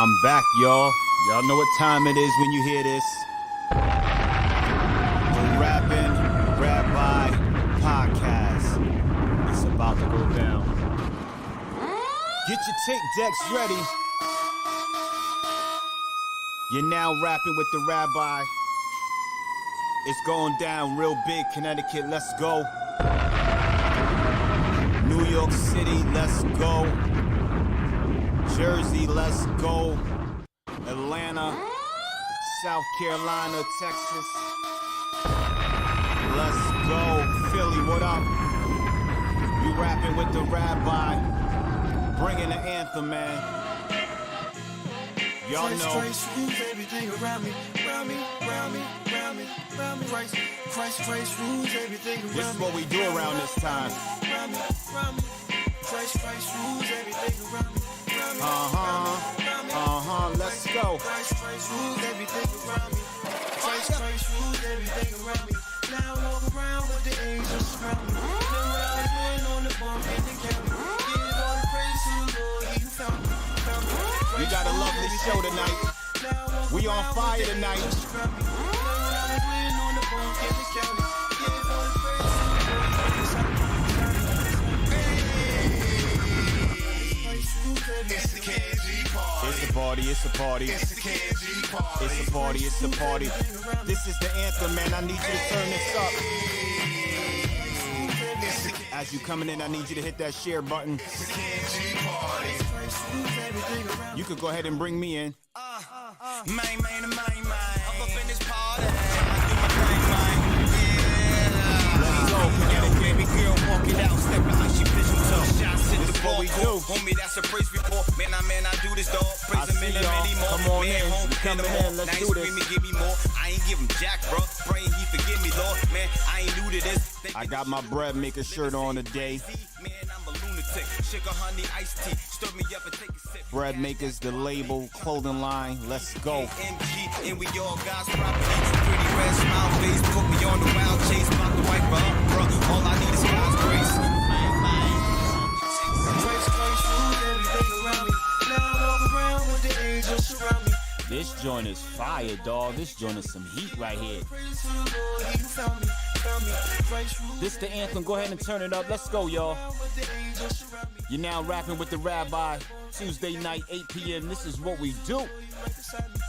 I'm back, y'all. Y'all know what time it is when you hear this. The Rabbi podcast. It's about to go down. Get your tape decks ready. You're now rapping with the Rabbi. It's going down real big, Connecticut, let's go. New York City, let's go. Jersey, let's go. Atlanta, South Carolina, Texas. Let's go. Philly, what up? We rapping with the Rabbi. Bringing the anthem, man. Y'all know. Everything around me, around me, around me, around me, around me. Christ rules everything around me. This is what we do around this time. Around me, around me. Christ rules everything around me. Let's go. Christ rules everything around me. Christ rules everything around me. Now I walk around with the angels surround me. Know what I was doing on the bump in the county. Give all the praise to the Lord, He found me. We got a lovely show tonight. We on fire tonight. It's the KG party. It's a party, it's a party. It's the KG party. It's a party, it's a party. This is the anthem, man. I need you to turn this up. As you coming in, I need you to hit that share button. It's the KG party. You could go ahead and bring me in. Main. I'm up in this party. Let's go, Connecticut. Baby girl walking out, stepping like she bitch herself. Shots hit the This what we ball do. Homie, that's a praise report. Man, I do this, dog. Praise I him see in a y'all. many more. Come on Man, in. home, You coming more. in. Let's now do this. Screaming, give me more. I ain't give him jack, bro. Praying he forgive me, Lord. Man, I ain't new to this. I got my bread maker shirt on today. Man, I'm a lunatic. Sugar, honey, iced tea. Stir me up and take a sip. Bread makers, the label, clothing line. Let's go. MG, and we all God's property. Pretty red smile face, put me on the wild chase. About to wipe her up, bro. All I need is God's grace. Grace rules everything around me. Now I walk around with the angels surround me. This joint is fire, dog. This joint is some heat right here. Praise to the Lord, He found me. Grace rules This the anthem. Go ahead and turn it up. Let's go, y'all. with the angels surround me. You're now rapping with the Rabbi. Tuesday night, 8 p.m. This is what we do. Right beside me.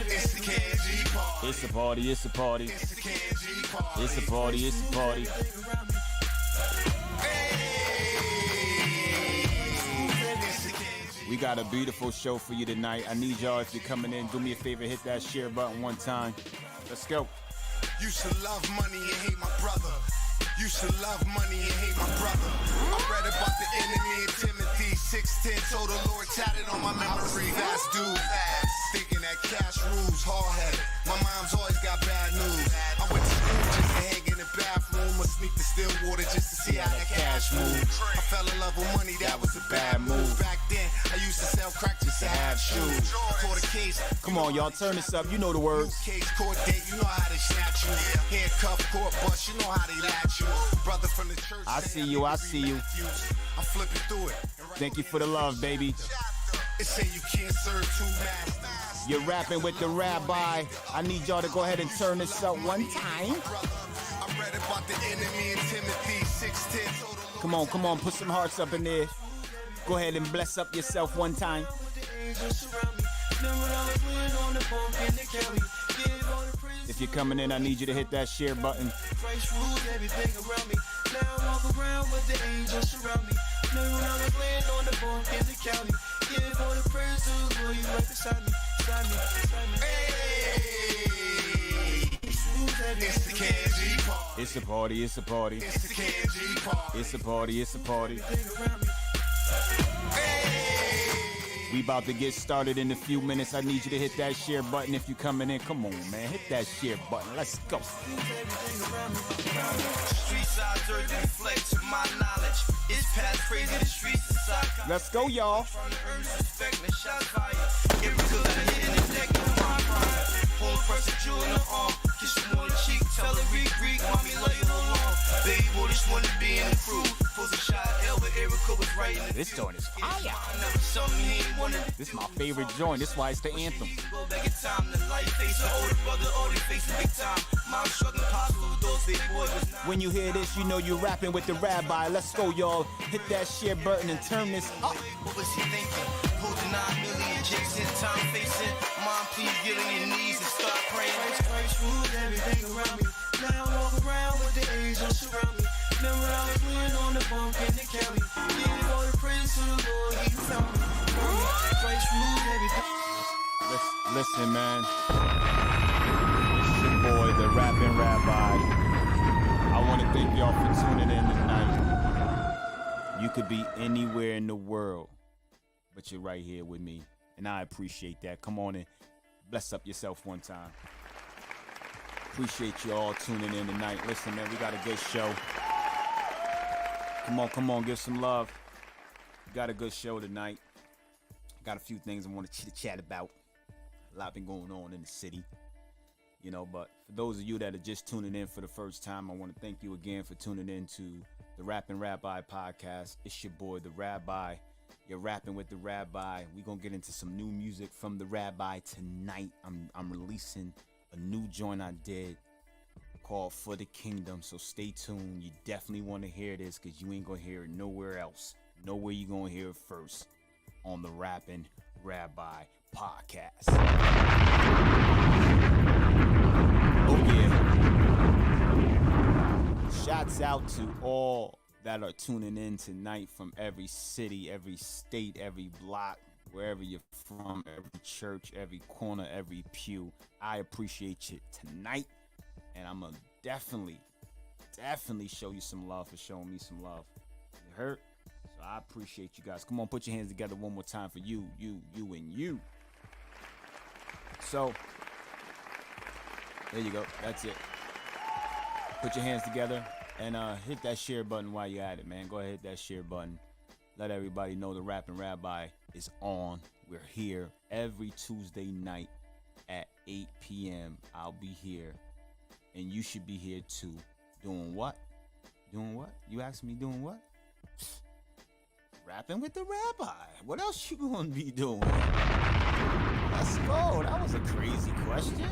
It's the KG party. It's a party, it's a party. It's the KG party. It's a party, it's a party. We got a beautiful show for you tonight. I need y'all, if you're coming in, do me a favor, hit that share button one time. Let's go. You should love money and hate my brother. You should love money and hate my brother. I read about the enemy in Timothy 6:10. Told the Lord tatted on my memory. Fast dude, thinking that cash rules, hard-headed. My mom's always got bad news. I went to school just to hang in the bathroom or sneak the still water just to see how that cash moves. I fell in love with money, that was a bad move. Back then, I used to sell crack just to have shoes. I caught a case. Come on, y'all, turn this up. You know the words. Case, court date, you know how they snatch you. Handcuff, court bus, you know how they latch you. Brother from the church. I see you, I see you. I'm flipping through it. Thank you for the love, baby. It say you can't serve two masters. You're rapping with the Rabbi. I need y'all to go ahead and turn this up one time. I read about the enemy in Timothy 6:10. Come on, put some hearts up in there. Go ahead and bless up yourself one time. If you're coming in, I need you to hit that share button. Christ rules everything around me. Now I walk around with the angels surround me. Remember when I was laying on the bunk in the county. Give all the praise to the Lord, You right beside me, beside me, beside me. It's the KG party. It's a party, it's a party. It's the KG party. It's a party, it's a party. Everything around me. We about to get started in a few minutes. I need you to hit that share button if you're coming in. Come on, man. Hit that share button. Let's go. Street side dirt reflects my knowledge. It's past crazy, the streets inside. Let's go, y'all. From the earth, respect and shots fire. Every good I hit in the deck of my prime. Pull press a jewel in the arm. just wanna cheek. Tell her Reek, mommy love you alone. Baby boy just wanna be in the crew. Pulls a shot, Elba, Erica was right in the This joint is fire. never something he ain't wanna. This is my favorite joint. This is why it's the anthem. Go back in time, the life face an older brother, already facing big time. Mom struggling, pops with those big boys was not. When you hear this, you know you're rapping with the Rabbi. Let's go, y'all. Hit that share button and turn this up. What was he thinking? Who the 9 million Jason time facing? Mom, please get on your knees and start praying. Christ rules everything around me. Now I walk around with the angels surround me. Remember I was laying on the bunk in the county. Giving all the praise to the Lord, he found me. Christ rules everything. Listen, man. It's your boy, the Rapping Rabbi. I want to thank y'all for tuning in tonight. You could be anywhere in the world, but you're right here with me, and I appreciate that. Come on and bless up yourself one time. Appreciate you all tuning in tonight. Listen, man, we got a good show. Come on, give some love. We got a good show tonight. Got a few things I want to chit-chat about. A lot been going on in the city, you know, but for those of you that are just tuning in for the first time, I want to thank you again for tuning in to the Rapping Rabbi podcast. It's your boy, the Rabbi. You're rapping with the Rabbi. We're going to get into some new music from the Rabbi tonight. I'm releasing a new joint I did called For the Kingdom, so stay tuned. You definitely want to hear this because you ain't going to hear it nowhere else. Nowhere you going to hear it first on the Rapping Rabbi podcast. Oh yeah. Shouts out to all that are tuning in tonight from every city, every state, every block, wherever you're from, every church, every corner, every pew. I appreciate you tonight, and I'm gonna definitely show you some love for showing me some love. You heard? So I appreciate you guys. Come on, put your hands together one more time for you, and you. So, there you go. That's it. Put your hands together and hit that share button while you're at it, man. Go ahead, hit that share button. Let everybody know the Rapping Rabbi is on. We're here every Tuesday night at 8 p.m. I'll be here, and you should be here too. Doing what? Doing what? You asked me doing what? Rapping with the Rabbi. What else you gonna be doing? Let's go. That was a crazy question.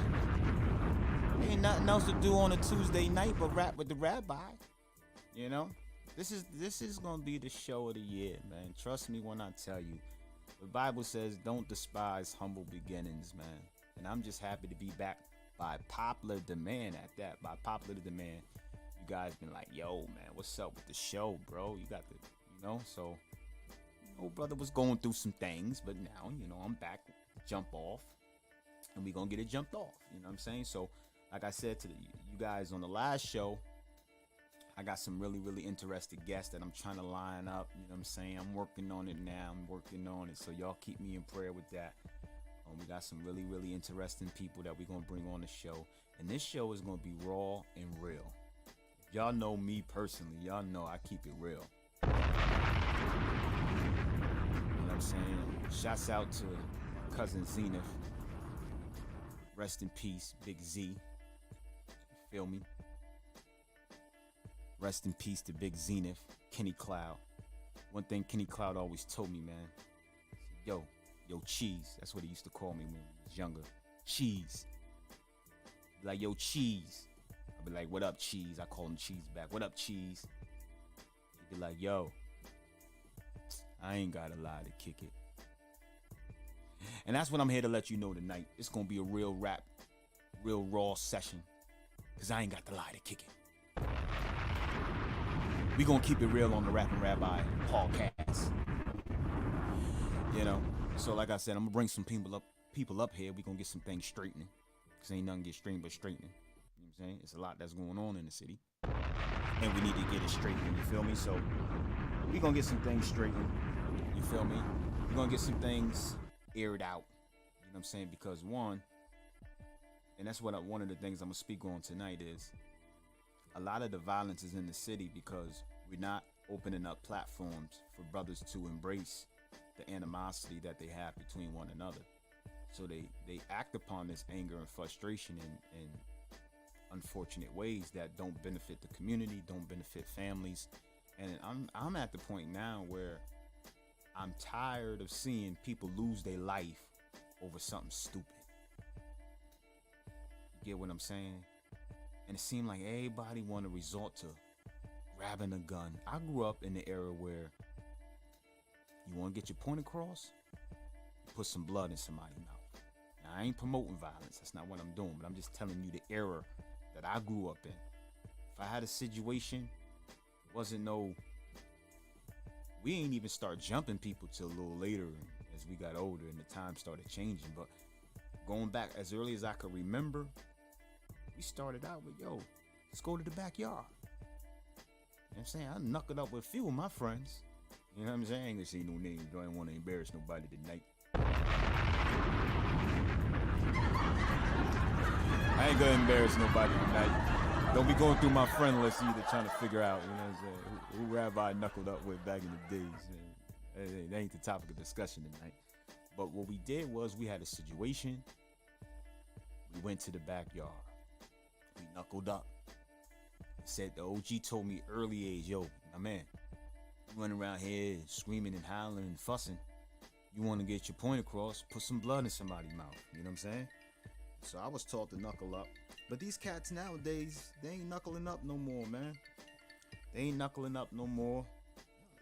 Ain't nothing else to do on a Tuesday night but rap with the Rabbi. You know? This is gonna be the show of the year, man. Trust me when I tell you. The Bible says don't despise humble beginnings, man. And I'm just happy to be back by popular demand at that. By popular demand. You guys been like, yo, man, what's up with the show, bro? You got the, you know, so, you know, brother was going through some things, but now, you know, I'm back, jump off, and we gonna get it jumped off, you know what I'm saying? So, like I said to you guys on the last show, I got some really, really interesting guests that I'm trying to line up, you know what I'm saying? I'm working on it now, so y'all keep me in prayer with that. We got some really, really interesting people that we're gonna bring on the show, and this show is gonna be raw and real. Y'all know me personally. Y'all know I keep it real. You know what I'm saying? Shouts out to my cousin Zenith. Rest in peace, Big Z. You feel me? Rest in peace to Big Zenith, Kenny Cloud. One thing Kenny Cloud always told me, man. Yo, Cheese. That's what he used to call me when he was younger. Cheese. Like, yo, Cheese. I'd be like, what up, Cheese? I call him Cheese back. What up, Cheese? He'd be like, yo, I ain't got a lie to kick it. And that's what I'm here to let you know tonight. It's going to be a real rap, real raw session. Because I ain't got the lie to kick it. We going to keep it real on the Rapping Rabbi podcast. You know? So like I said, I'm going to bring some people up here. We going to get some things straightening. Because ain't nothing get straightened but straightening. You know what I'm saying? It's a lot that's going on in the city. And we need to get it straightened. You feel me? So we going to get some things straightened. You feel me? We're going to get some things aired out. You know what I'm saying? Because one, and that's what one of the things I'm going to speak on tonight is a lot of the violence is in the city because we're not opening up platforms for brothers to embrace the animosity that they have between one another. So they act upon this anger and frustration and unfortunate ways that don't benefit the community, don't benefit families. And I'm at the point now where I'm tired of seeing people lose their life over something stupid. You get what I'm saying? And it seemed like everybody want to resort to grabbing a gun. I grew up in the era where you want to get your point across, you put some blood in somebody's mouth. Now, I ain't promoting violence. That's not what I'm doing. But I'm just telling you the era that I grew up in. If I had a situation, it wasn't no... We ain't even start jumping people till a little later as we got older and the time started changing. But going back as early as I could remember, we started out with, yo, let's go to the backyard. You know what I'm saying? I knuckled up with a few of my friends. You know what I'm saying? I ain't gonna say no names. I don't want to embarrass nobody tonight. I ain't gonna embarrass nobody tonight. Don't be going through my friend list either trying to figure out, you know what I'm saying, who Rabbi knuckled up with back in the days. That ain't the topic of discussion tonight. But what we did was we had a situation. We went to the backyard. We knuckled up. Said the OG told me early age, yo, my man, you running around here screaming and howling and fussing. You want to get your point across, put some blood in somebody's mouth. You know what I'm saying? So I was taught to knuckle up. But these cats nowadays, they ain't knuckling up no more, man. They ain't knuckling up no more.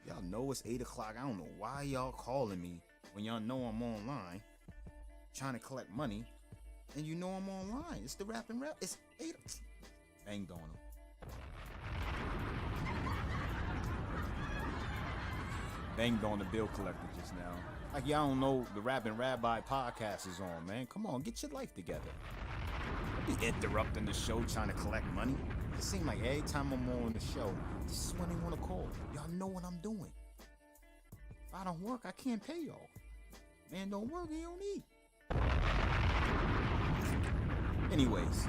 Y'all know it's 8 o'clock. I don't know why y'all calling me when y'all know I'm online trying to collect money. And you know I'm online. It's the Rap and Rap. It's 8. Banged on them. Banged on the bill collector just now. Like y'all don't know the Rap and Rabbi podcast is on, man. Come on, get your life together. Don't be interrupting the show trying to collect money. It seems like every time I'm on the show, this is when they want to call. Y'all know what I'm doing. If I don't work, I can't pay y'all. Man, don't work, you don't eat. Anyways,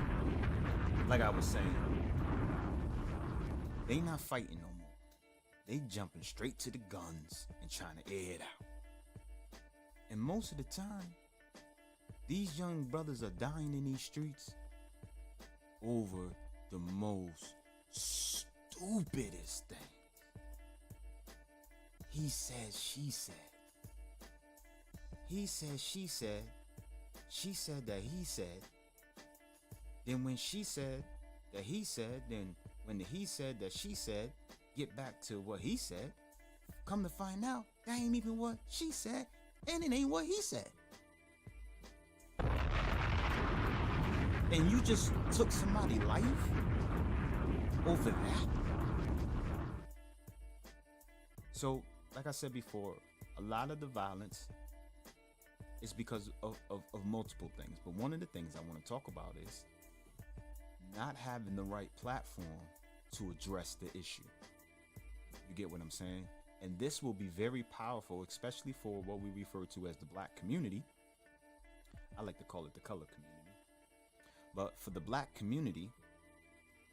like I was saying, they not fighting no more. They jumping straight to the guns and trying to air it out. And most of the time, these young brothers are dying in these streets over the most stupidest things. He said, she said. He said, she said. She said that he said. Then when she said that he said, then when the he said that she said, get back to what he said. Come to find out, that ain't even what she said, and it ain't what he said. And you just took somebody's life over that? So, like I said before, a lot of the violence is because of multiple things. But one of the things I want to talk about is not having the right platform to address the issue. You get what I'm saying? And this will be very powerful, especially for what we refer to as the black community. I like to call it the color community. But for the black community,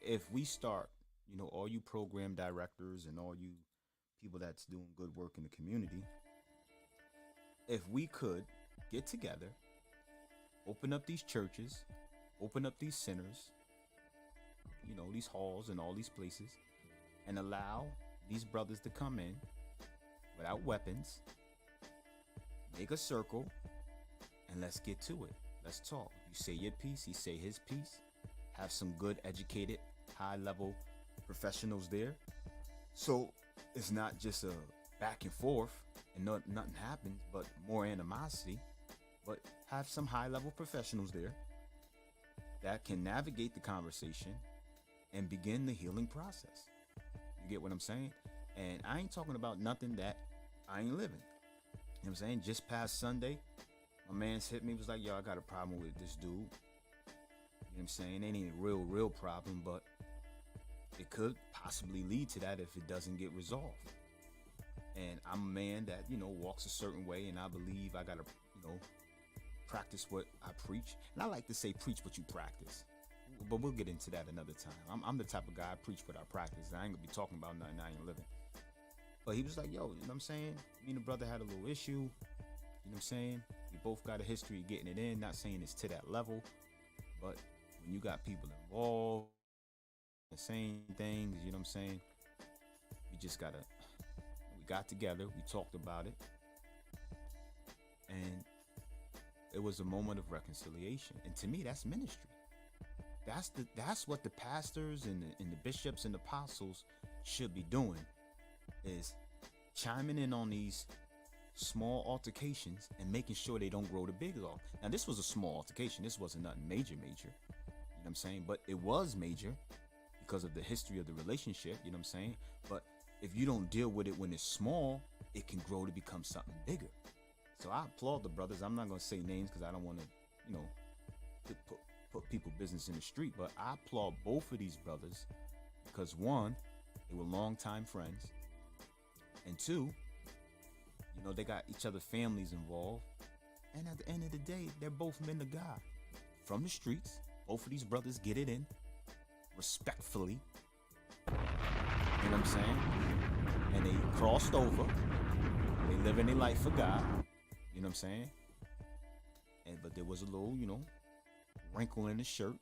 if we start, you know, all you program directors and all you people that's doing good work in the community, if we could get together, open up these churches, open up these centers, you know, these halls and all these places, and allow these brothers to come in without weapons, make a circle, and let's get to it. Let's talk. You say your piece, he say his piece. Have some good, educated, high-level professionals there. So it's not just a back and forth and nothing happens, but more animosity. But have some high-level professionals there that can navigate the conversation and begin the healing process. You get what I'm saying? And I ain't talking about nothing that I ain't living. You know what I'm saying? Just past Sunday, my man's hit me, was like, yo, I got a problem with this dude. You know what I'm saying? It ain't a real problem, but it could possibly lead to that if it doesn't get resolved. And I'm a man that, you know, walks a certain way, and I believe I gotta, you know, practice what I preach. And I like to say preach what you practice. But we'll get into that another time. I'm the type of guy, I preach what I practice. I ain't gonna be talking about nothing I ain't living. But he was like, yo, you know what I'm saying? Me and the brother had a little issue. You know what I'm saying? We both got a history of getting it in. Not saying it's to that level, but when you got people involved, the same things, you know what I'm saying? We just gotta, we got together, we talked about it, and it was a moment of reconciliation. And to me, that's ministry. That's what the pastors and the bishops and the apostles should be doing, is chiming in on these small altercations and making sure they don't grow to big law. Now, this was a small altercation. This wasn't nothing major. You know what I'm saying? But it was major because of the history of the relationship. You know what I'm saying? But if you don't deal with it when it's small, it can grow to become something bigger. So I applaud the brothers. I'm not going to say names because I don't want to, you know, put people business in the street. But I applaud both of these brothers because, one, they were longtime friends. And two, you know, they got each other's families involved. And at the end of the day, they're both men of God. From the streets, both of these brothers get it in respectfully. You know what I'm saying? And they crossed over. They living their life for God. You know what I'm saying? But there was a little, you know, wrinkle in the shirt.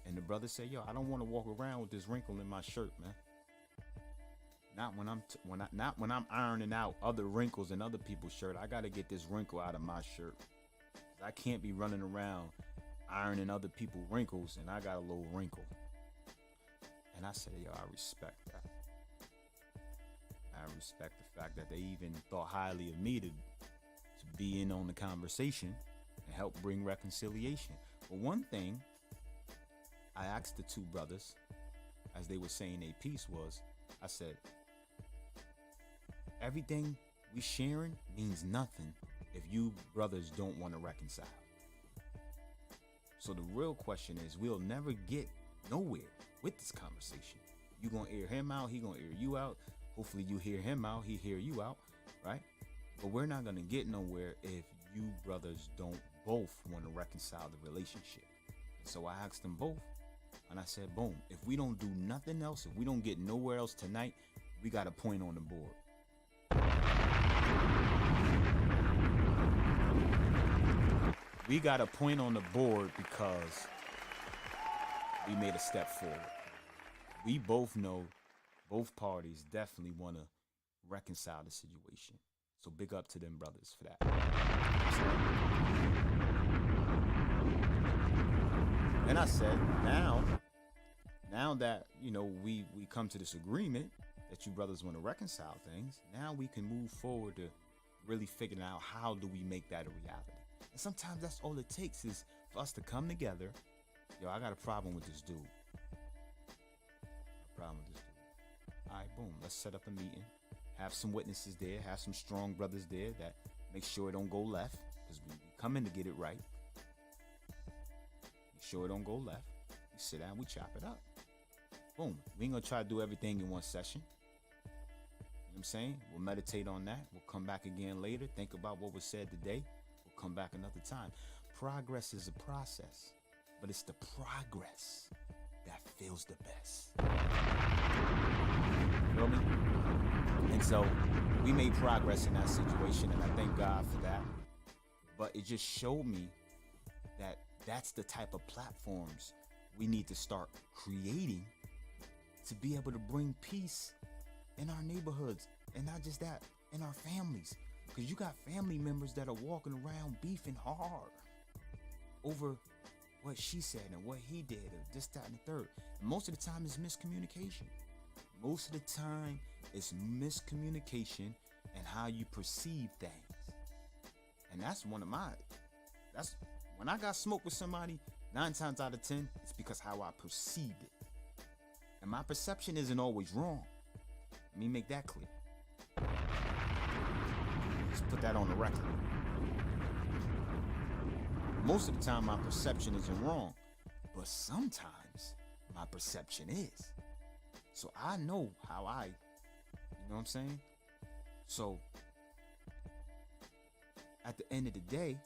And the brother said, yo, I don't want to walk around with this wrinkle in my shirt, man. Not when I'm ironing out other wrinkles in other people's shirt. I gotta get this wrinkle out of my shirt. I can't be running around ironing other people's wrinkles and I got a little wrinkle. And I said, yo, I respect that. I respect the fact that they even thought highly of me to be in on the conversation and help bring reconciliation. But one thing I asked the two brothers as they were saying a piece was, I said, everything we sharing means nothing if you brothers don't want to reconcile. So the real question is, we'll never get nowhere with this conversation. You gonna air him out, he gonna air you out. Hopefully you hear him out, he hear you out, right? But we're not gonna get nowhere if you brothers don't both want to reconcile the relationship. So I asked them both, and I said, boom, if we don't do nothing else, if we don't get nowhere else tonight, we got a point on the board. We got a point on the board because we made a step forward. We both know both parties definitely want to reconcile the situation. So big up to them brothers for that. And I said, now that, you know, we come to this agreement that you brothers want to reconcile things, now we can move forward to really figuring out how do we make that a reality. And sometimes that's all it takes is for us to come together. Yo, I got a problem with this dude. All right, boom, let's set up a meeting. Have some witnesses there, have some strong brothers there that make sure it don't go left, because we come in to get it right. Make sure it don't go left. We sit down, we chop it up. Boom. We ain't gonna try to do everything in one session. You know what I'm saying? We'll meditate on that. We'll come back again later, think about what was said today. We'll come back another time. Progress is a process, but it's the progress that feels the best. Feel me? And so we made progress in that situation, and I thank God for that. But it just showed me that that's the type of platforms we need to start creating to be able to bring peace in our neighborhoods, and not just that, in our families. Because you got family members that are walking around beefing hard over what she said and what he did, or this, that, and the third. And most of the time it's miscommunication. Most of the time it's miscommunication and how you perceive things. And that's when I got smoke with somebody, 9 times out of 10, it's because how I perceived it. And my perception isn't always wrong. Let me make that clear. Let's put that on the record. Most of the time my perception isn't wrong, but sometimes my perception is. So I know how you know what I'm saying? So at the end of the day,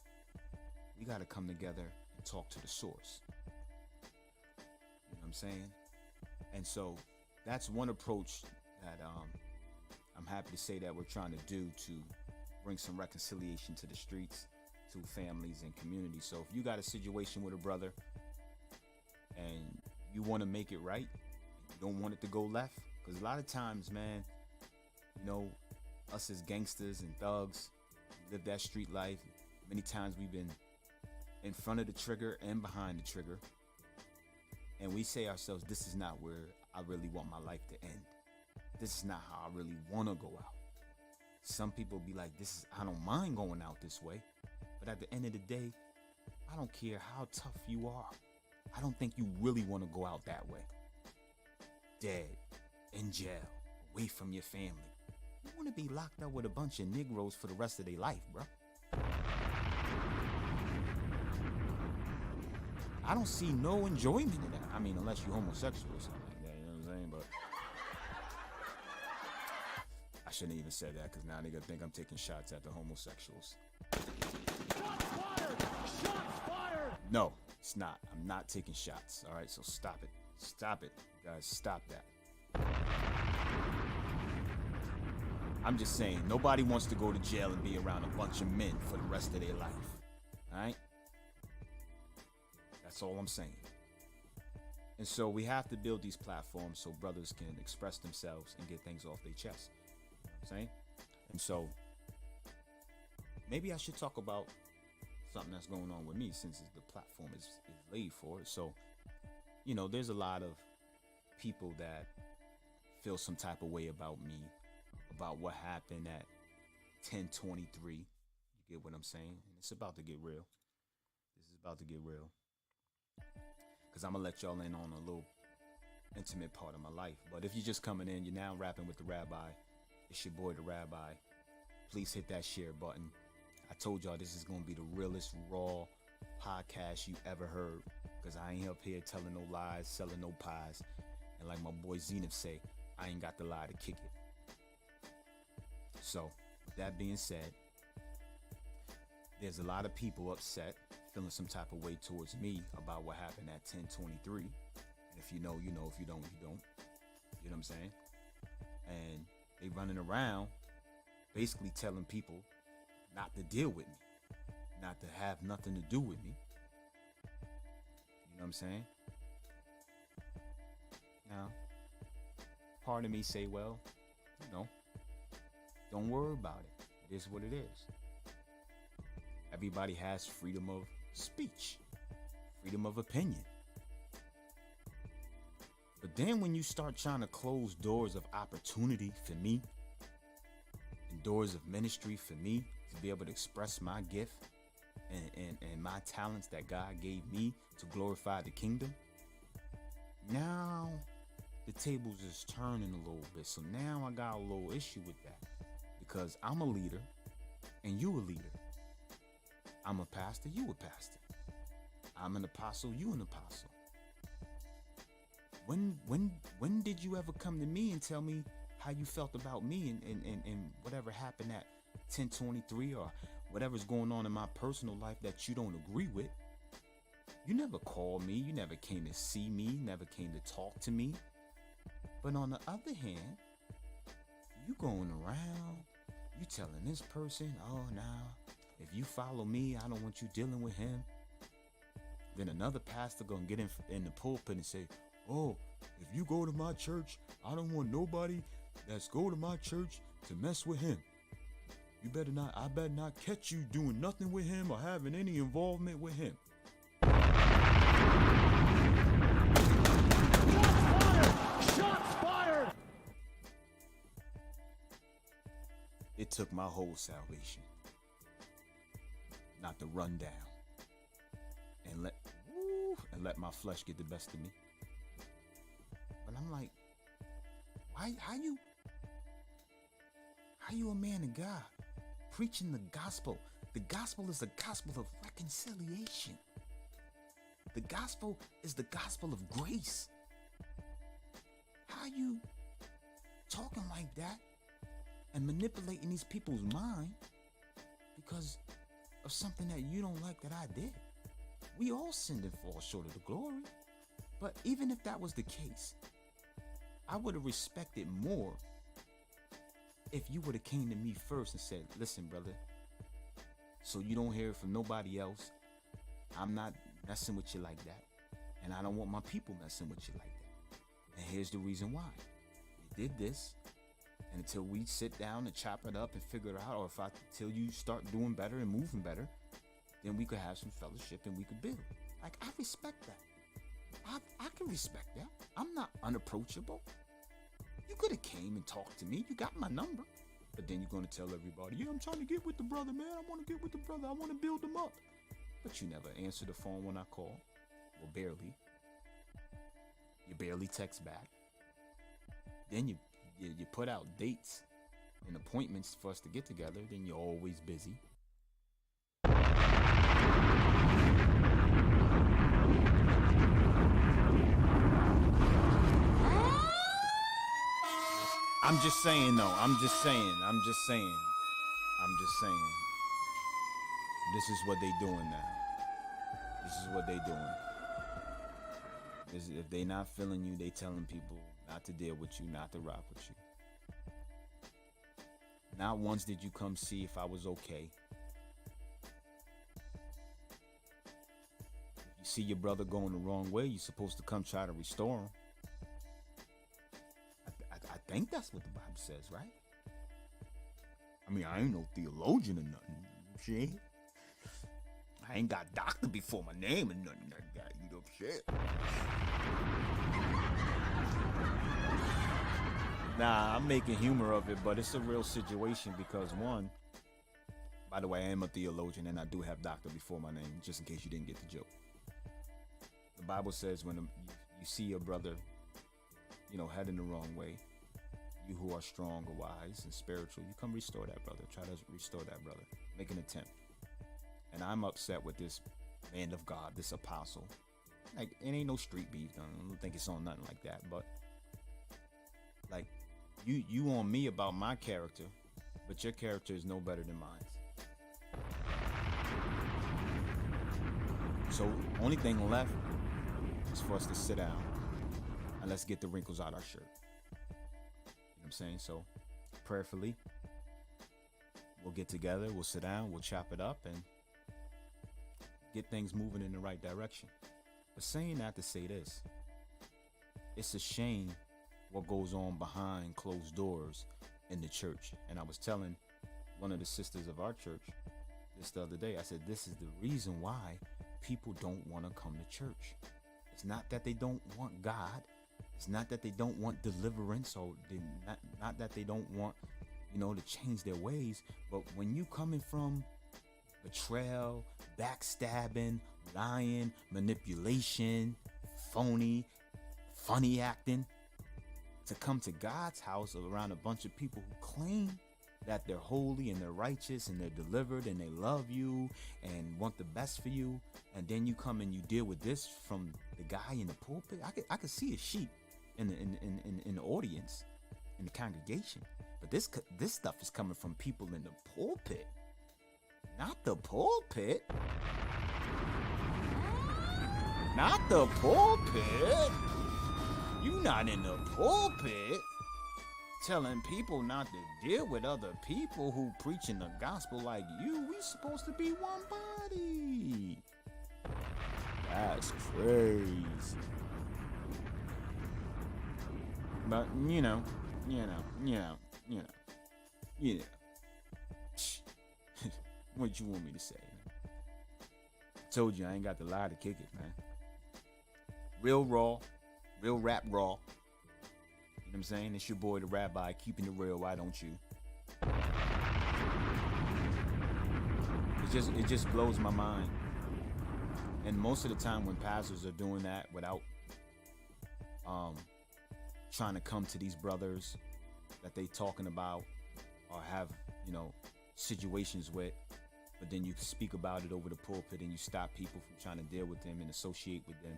we got to come together and talk to the source. You know what I'm saying? And so that's one approach that I'm happy to say that we're trying to do to bring some reconciliation to the streets, to families and communities. So if you got a situation with a brother and you want to make it right, you don't want it to go left. Because a lot of times, man, you know, us as gangsters and thugs live that street life. Many times we've been in front of the trigger and behind the trigger, and we say ourselves, this is not where I really want my life to end. This is not how I really want to go out. Some people be like, I don't mind going out this way. But at the end of the day, I don't care how tough you are. I don't think you really want to go out that way. Dead, in jail, away from your family. You want to be locked up with a bunch of Negroes for the rest of their life, bro. I don't see no enjoyment in that. I mean, unless you're homosexual or something like that, you know what I'm saying? But I shouldn't even said that, because now they gonna think I'm taking shots at the homosexuals. Shots fired! Shots fired! No, it's not. I'm not taking shots. All right, so stop it. Stop it. You guys, stop that. I'm just saying, nobody wants to go to jail and be around a bunch of men for the rest of their life. All right? That's all I'm saying. And so we have to build these platforms so brothers can express themselves and get things off their chest. You know what I'm saying? And so maybe I should talk about something that's going on with me, since the platform is laid for it. So, you know, there's a lot of people that feel some type of way about me, about what happened at 1023. You get what I'm saying? And it's about to get real. This is about to get real. Because I'm going to let y'all in on a little intimate part of my life. But if you're just coming in, you're now rapping with the Rabbi. It's your boy, the Rabbi. Please hit that share button. I told y'all this is going to be the realest, raw podcast you ever heard. Because I ain't up here telling no lies, selling no pies. And like my boy Zenith say, I ain't got the lie to kick it. So, with that being said, there's a lot of people upset, feeling some type of way towards me about what happened at 1023. And if you know, you know. If you don't, you don't. You know what I'm saying? And they running around basically telling people not to deal with me, not to have nothing to do with me. You know what I'm saying? Now, part of me say, well, you know, don't worry about it. It is what it is. Everybody has freedom of speech, freedom of opinion. But then when you start trying to close doors of opportunity for me, and doors of ministry for me to be able to express my gift and my talents that God gave me to glorify the kingdom, now the tables is turning a little bit. So now I got a little issue with that, because I'm a leader and you a leader. I'm a pastor, you a pastor. I'm an apostle, you an apostle. When did you ever come to me and tell me how you felt about me and whatever happened at 1023 or whatever's going on in my personal life that you don't agree with? You never called me, you never came to see me, never came to talk to me. But on the other hand, you going around, you telling this person, oh, now, if you follow me, I don't want you dealing with him. Then another pastor gonna get in the pulpit and say, oh, if you go to my church, I don't want nobody that's go to my church to mess with him. You better not, I better not catch you doing nothing with him or having any involvement with him. Shots fired! It took my whole salvation not to run down and let my flesh get the best of me. But I'm like, why? How you a man of God preaching the gospel? The gospel is the gospel of reconciliation. The gospel is the gospel of grace. How you talking like that and manipulating these people's mind because of something that you don't like that I did? We all sinned and fall short of the glory. But even if that was the case, I would have respected more if you would have came to me first and said, listen, brother, so you don't hear it from nobody else, I'm not messing with you like that. And I don't want my people messing with you like that. And here's the reason why. You did this, and until we sit down and chop it up and figure it out, or till you start doing better and moving better, then we could have some fellowship and we could build. Like, I respect that. I can respect that. I'm not unapproachable. You could have came and talked to me. You got my number. But then you're going to tell everybody, yeah, I'm trying to get with the brother, man. I want to get with the brother. I want to build him up. But you never answer the phone when I call. Well, barely. You barely text back. Then you put out dates and appointments for us to get together. Then you're always busy. I'm just saying, though. I'm just saying. This is what they doing now. This is what they doing. If they not feeling you, they telling people not to deal with you, not to rock with you. Not once did you come see if I was okay. If you see your brother going the wrong way, you're supposed to come try to restore him. I think that's what the Bible says, right? I mean, I ain't no theologian or nothing. See? I ain't got doctor before my name or nothing like that. You know what I'm saying? Nah, I'm making humor of it, but it's a real situation because, one, by the way, I am a theologian and I do have doctor before my name, just in case you didn't get the joke. The Bible says when you see your brother, heading the wrong way, you who are strong or wise and spiritual, you come restore that brother. Try to restore that brother. Make an attempt. And I'm upset with this man of God, this apostle. Like, it ain't no street beef. I don't think it's on nothing like that. But, like, you on me about my character, but your character is no better than mine. So, only thing left is for us to sit down and let's get the wrinkles out our shirt. You know what I'm saying? So, prayerfully, we'll get together, we'll sit down, we'll chop it up, and get things moving in the right direction. But saying that to say this, it's a shame what goes on behind closed doors in the church. And I was telling one of the sisters of our church this the other day, I said, this is the reason why people don't want to come to church. It's not that they don't want God. It's not that they don't want deliverance, or not that they don't want, to change their ways. But when you coming from betrayal, backstabbing, lying, manipulation, funny acting, to come to God's house around a bunch of people who claim that they're holy and they're righteous and they're delivered and they love you and want the best for you, and then you come and you deal with this from the guy in the pulpit. I could see a sheep in the audience, in the congregation, but this stuff is coming from people in the pulpit. Not the pulpit. Not the pulpit. You not in the pulpit telling people not to deal with other people who preaching the gospel like you. We supposed to be one body. That's crazy. But what you want me to say? Told you I ain't got the lie to kick it, man. Real raw, real rap raw. You know what I'm saying? It's your boy, the Rabbi, keeping it real. Why don't you? It just blows my mind. And most of the time when pastors are doing that without trying to come to these brothers that they talking about or have, situations with, but then you speak about it over the pulpit and you stop people from trying to deal with them and associate with them,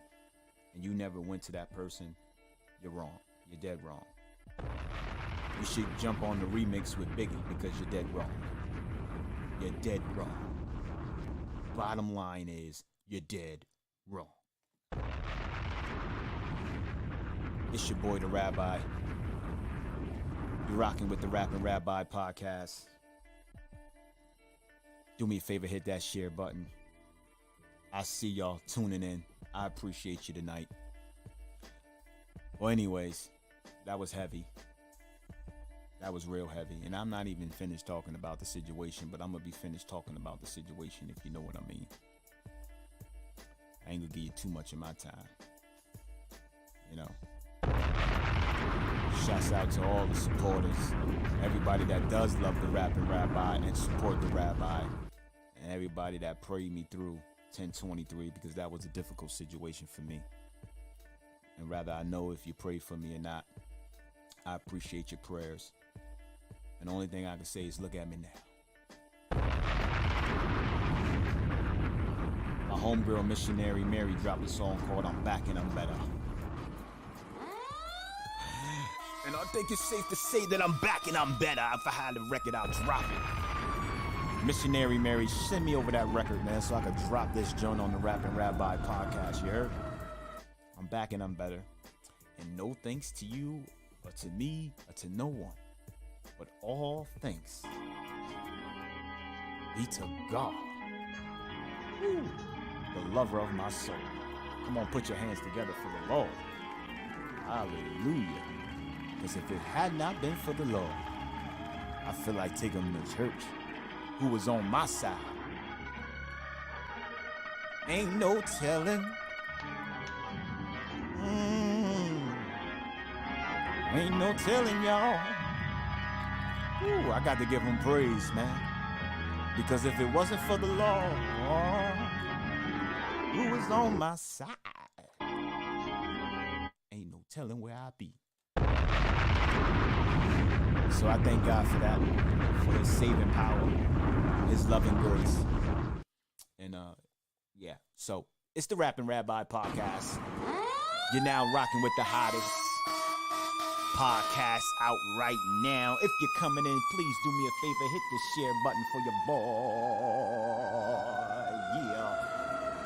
and you never went to that person, you're wrong. You're dead wrong. You should jump on the remix with Biggie because you're dead wrong. You're dead wrong. Bottom line is, you're dead wrong. It's your boy, the Rabbi. You're rocking with the Rapping Rabbi podcast. Do me a favor, hit that share button. I see y'all tuning in. I appreciate you tonight. Well, anyways, that was heavy. That was real heavy. And I'm not even finished talking about the situation, but I'm going to be finished talking about the situation, if you know what I mean. I ain't going to give you too much of my time. You know. Shouts out to all the supporters. Everybody that does love the Rapping Rabbi and support the Rabbi. And everybody that prayed me through 1023, because that was a difficult situation for me. And rather I know if you pray for me or not, I appreciate your prayers. And the only thing I can say is look at me now. My homegirl missionary Mary dropped a song called I'm Back and I'm Better. And I think it's safe to say that I'm back and I'm better. If I had a record, I'll drop it. Missionary Mary, send me over that record, man, so I could drop this joint on the Rapping Rabbi podcast, you heard? I'm back and I'm better. And no thanks to you, or to me, or to no one. But all thanks be to God, Woo. The lover of my soul. Come on, put your hands together for the Lord. Hallelujah. Because if it had not been for the Lord, I feel like taking him to church. Who was on my side? Ain't no telling. Ain't no telling, y'all. Ooh, I got to give him praise, man. Because if it wasn't for the Lord, who was on my side? Ain't no telling where I'd be. So I thank God for that, for his saving power, his loving grace. And yeah, so it's the Rapping Rabbi podcast. You're now rocking with the hottest podcast out right now. If you're coming in, please do me a favor, hit the share button for your boy. Yeah.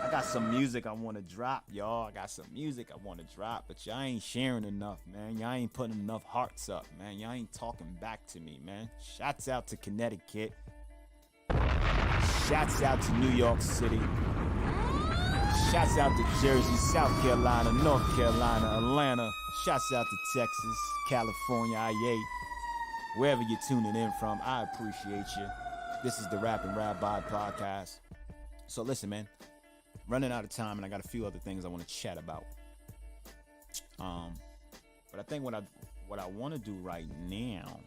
I got some music I want to drop, y'all. I got some music I want to drop, but y'all ain't sharing enough, man. Y'all ain't putting enough hearts up, man. Y'all ain't talking back to me, man. Shouts out to Connecticut. Shouts out to New York City. Shouts out to Jersey, South Carolina, North Carolina, Atlanta. Shouts out to Texas, California, IA. Wherever you're tuning in from, I appreciate you. This is the Rapping Rabbi podcast. So listen, man. Running out of time, and I got a few other things I want to chat about. But I think what I want to do right now,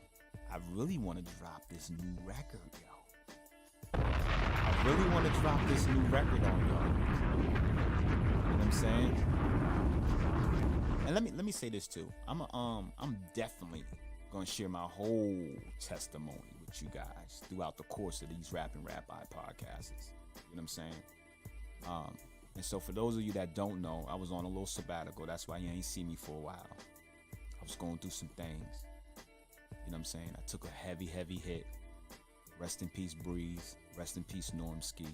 I really want to drop this new record, yo. I really want to drop this new record on y'all. You know what I'm saying? And let me say this too. I'm definitely gonna share my whole testimony with you guys throughout the course of these Rapping Rabbi podcasts. You know what I'm saying? And so for those of you that don't know, I was on a little sabbatical. That's why you ain't see me for a while. I was going through some things. You know what I'm saying? I took a heavy hit. Rest in peace, Breeze. Rest in peace, Normski. You know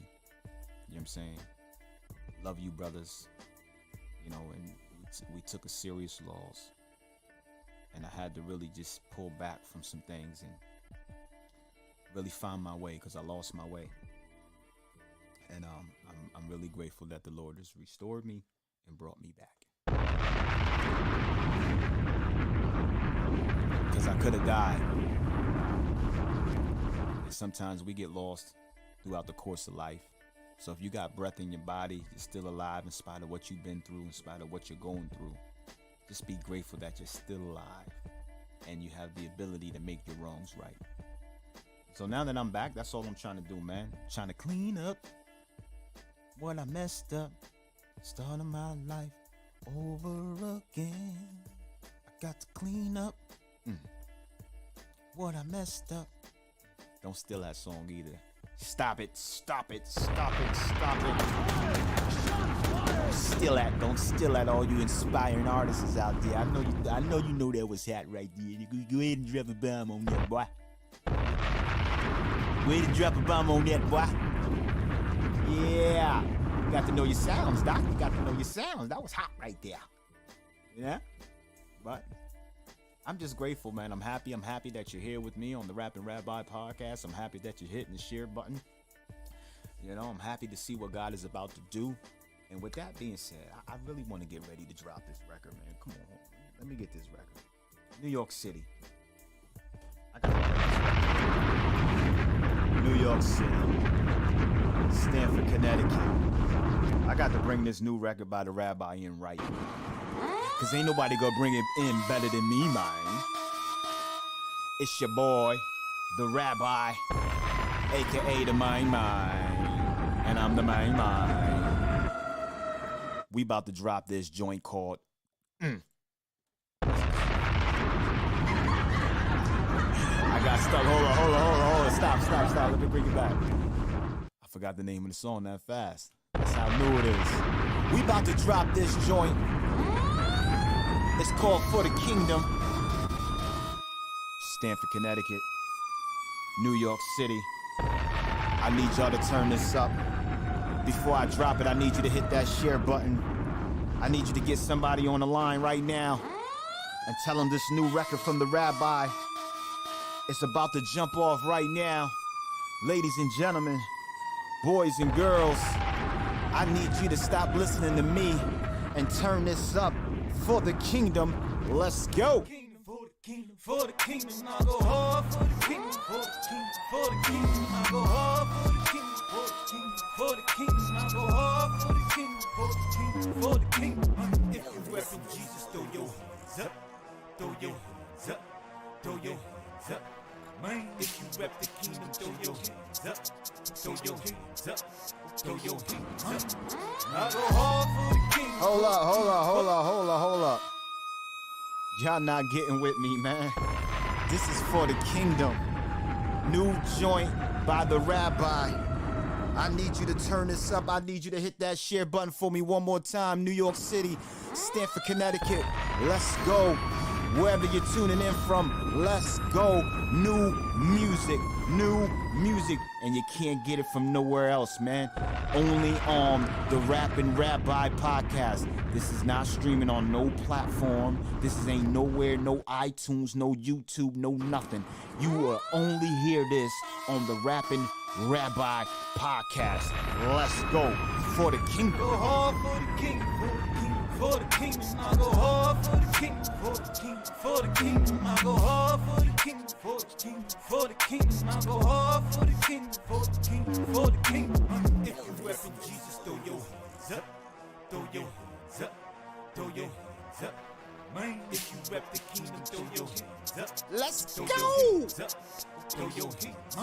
what I'm saying? Love you, brothers. You know, and we took a serious loss. And I had to really just pull back from some things and really find my way, because I lost my way. And I'm really grateful that the Lord has restored me and brought me back. Because I could have died. And sometimes we get lost throughout the course of life. So if you got breath in your body, you're still alive in spite of what you've been through, in spite of what you're going through. Just be grateful that you're still alive and you have the ability to make your wrongs right. So now that I'm back, that's all I'm trying to do, man. Trying to clean up what I messed up, starting my life over again. I got to clean up what I messed up. Don't steal that song either. Stop it, stop it, stop it, stop it. Don't steal that, all you inspiring artists out there. I know you know that was hot right there. You go ahead and drop a bomb on that, boy. Go ahead and drop a bomb on that, boy. Yeah. You got to know your sounds, Doc. You got to know your sounds. That was hot right there. Yeah? But I'm just grateful, man. I'm happy that you're here with me on the Rapping Rabbi podcast. I'm happy that you're hitting the share button. You know, I'm happy to see what God is about to do. And with that being said, I really want to get ready to drop this record, man. Come on, let me get this record. New York City. I gotta bring this record. New York City. Stamford, Connecticut. I got to bring this new record by the Rabbi in right. Cause ain't nobody gonna bring it in better than me, man. It's your boy, the Rabbi, aka the Main. And I'm the Main. We about to drop this joint called I got stuck. Hold on. Stop. Let me bring it back. I forgot the name of the song that fast. That's how new it is. We about to drop this joint. It's called For the Kingdom. Stamford, Connecticut. New York City. I need y'all to turn this up. Before I drop it, I need you to hit that share button. I need you to get somebody on the line right now and tell them this new record from the Rabbi is about to jump off right now. Ladies and gentlemen, boys and girls, I need you to stop listening to me and turn this up for the kingdom. Let's go. For the kingdom, I go hard for the kingdom, for the kingdom, for the kingdom, I go hard for the kingdom, for the kingdom, for the kingdom, I go hard for the kingdom, for the kingdom, for the kingdom. If you reppin' Jesus, throw your hands up, throw your hands up, throw your hands up. Man, if you rep the kingdom, throw your hands up, throw your hands up, throw your hands up. I go hard for the kingdom. Hold up. Y'all not getting with me, man. This is For the Kingdom. New joint by the Rabbi. I need you to turn this up. I need you to hit that share button for me one more time. New York City, Stamford, Connecticut. Let's go. Wherever you're tuning in from, let's go. New music. And you can't get it from nowhere else, man. Only on the Rappin' Rabbi podcast. This is not streaming on no platform. This ain't nowhere, no iTunes, no YouTube, no nothing. You will only hear this on the Rappin' Rabbi podcast. Let's go. For the kingdom. Go hard for the kingdom, for the kingdom, I go hard for the kingdom, for the kingdom, for the kingdom, I go hard for the kingdom, for the kingdom, for the kingdom, I go hard for the kingdom, for the kingdom, for the kingdom. If you reppin' Jesus, throw your hands up, throw your hands up, throw your hands up. Man, if you rep the kingdom, throw your hands up. Let's Throw go. your hands up, throw your hands up.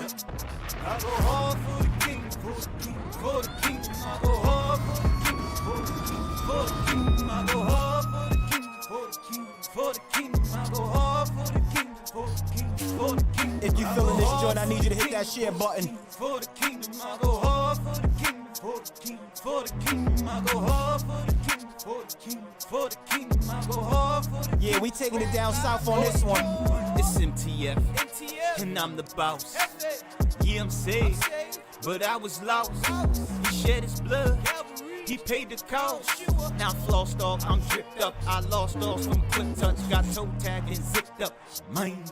I go hard for the kingdom, for the kingdom, for the kingdom, I go hard for the kingdom, for the kingdom, for the kingdom, I go hard for the kingdom, for the kingdom, for the kingdom, I go hard for the kingdom, for the kingdom, for the kingdom. If you feeling this joint, I need you to hit that share button. For the kingdom, I go hard for the kingdom, for the kingdom, for the kingdom, I go hard for the kingdom, for the kingdom, for the kingdom, I go hard for the kingdom. Yeah, we taking it down south on this one. It's MTF, and I'm the boss. Yeah, I'm saved, but I was lost. He shed his blood, he paid the cost. Now I'm flossed off, I'm dripped up. I lost all from quick touch, got toe tagged and zipped up. Man,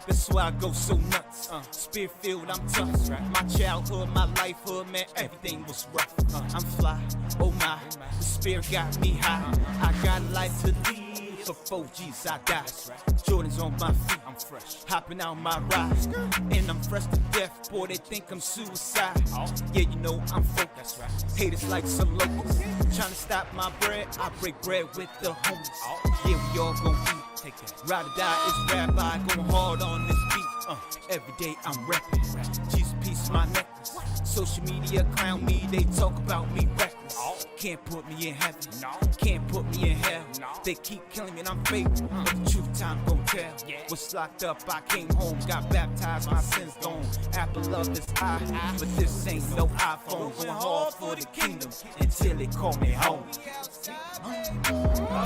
that's why I go so nuts. Spearfield, I'm tough. My childhood, my lifehood, man, everything was rough. I'm fly, oh my, the spirit got me high. I got life to lead. Before Jesus I died. Jordan's on my feet, I'm fresh. Hopping out my ride, and I'm fresh to death. Boy, they think I'm suicide. Yeah, you know I'm focused. Haters like some locals, trying to stop my bread. I break bread with the homies. Yeah, we all gon' eat. Ride or die is Rabbi, going hard on this beat. Every day I'm reppin'. Jesus piece my necklace. Social media clown me, they talk about me reckless. Can't put me in heaven, can't put me in hell. They keep killing me and I'm fake, but the truth time gon' tell. Was locked up, I came home, got baptized, my sins gone. Apple of this eye, but this ain't no iPhone. Going hard for the kingdom until they call me home. I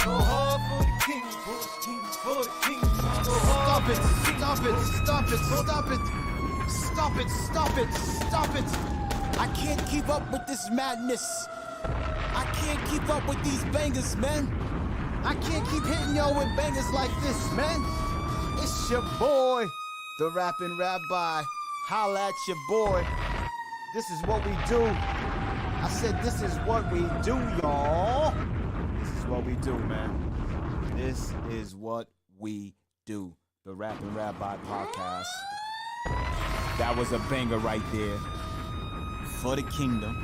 go hard for the kingdom, for the kingdom, for the kingdom. I go hard. Stop it. I can't keep up with this madness. I can't keep up with these bangers, man. I can't keep hitting y'all with bangers like this, man. It's your boy, the Rappin' Rabbi. Holla at your boy. This is what we do. I said this is what we do, y'all. This is what we do, man. This is what we do. The Rapping Rabbi podcast. That was a banger right there. For the kingdom.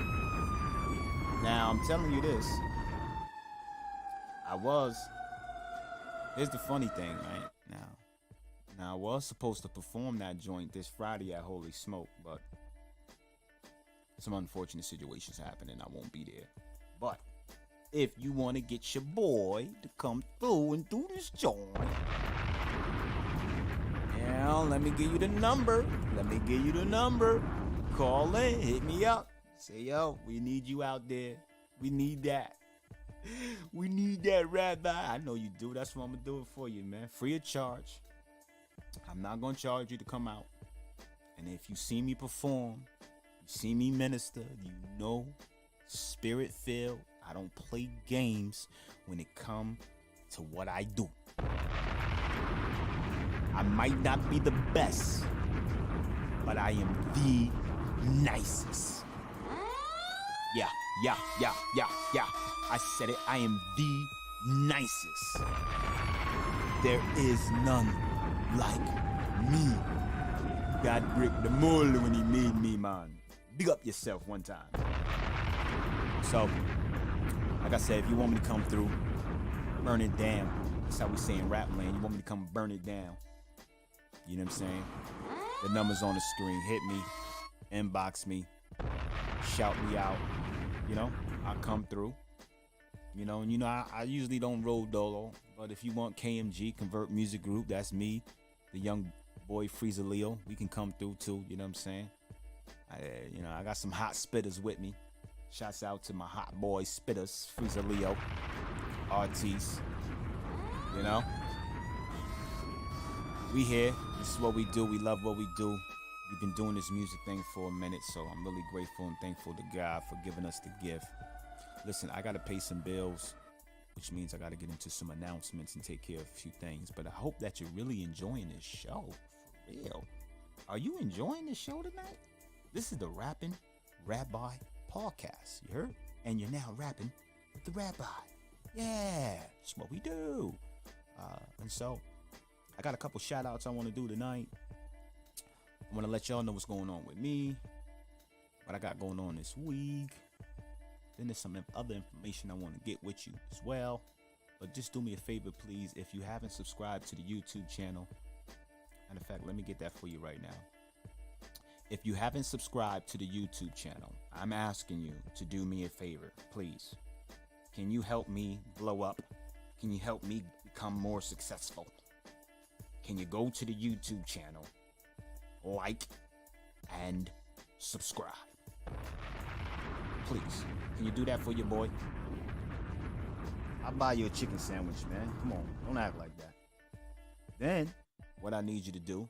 Now, I'm telling you this. Here's the funny thing, right? Now I was supposed to perform that joint this Friday at Holy Smoke, but some unfortunate situations happened and I won't be there. But if you want to get your boy to come through and do this joint, now let me give you the number. Call in, hit me up. Say, yo, we need you out there. We need that. We need that, Rabbi. I know you do. That's what I'm going to do it for you, man. Free of charge. I'm not going to charge you to come out. And if you see me perform, you see me minister, you know, spirit filled. I don't play games when it comes to what I do. I might not be the best, but I am the nicest. Yeah. I said it. I am the nicest. There is none like me. God break the mold when he made me, man. Big up yourself one time. So, like I said, if you want me to come through, burn it down. That's how we say in rap land. You want me to come burn it down. You know what I'm saying? The number's on the screen. Hit me. Inbox me. Shout me out. You know, I'll come through. You know, and you know, I usually don't roll dolo. But if you want KMG, Convert Music Group, that's me. The young boy Freezer Leo. We can come through too. You know what I'm saying? I got some hot spitters with me. Shouts out to my hot boy spitters, Freezer Leo, Artis. You know? We here. This is what we do. We love what we do. We've been doing this music thing for a minute, so I'm really grateful and thankful to God for giving us the gift. Listen, I got to pay some bills, which means I got to get into some announcements and take care of a few things. But I hope that you're really enjoying this show. For real. Are you enjoying this show tonight? This is the Rapping Rabbi podcast. You heard? And you're now rapping with the Rabbi. Yeah, that's what we do. And so, I got a couple shout outs I want to do tonight. I want to let y'all know what's going on with me, what I got going on this week. Then there's some other information I want to get with you as well. But just do me a favor, please. If you haven't subscribed to the YouTube channel, and in fact, let me get that for you right now. If you haven't subscribed to the YouTube channel, I'm asking you to do me a favor, please. Can you help me blow up? Can you help me become more successful? Can you go to the YouTube channel, like, and subscribe? Please. Can you do that for your boy? I'll buy you a chicken sandwich, man. Come on. Don't act like that. Then, what I need you to do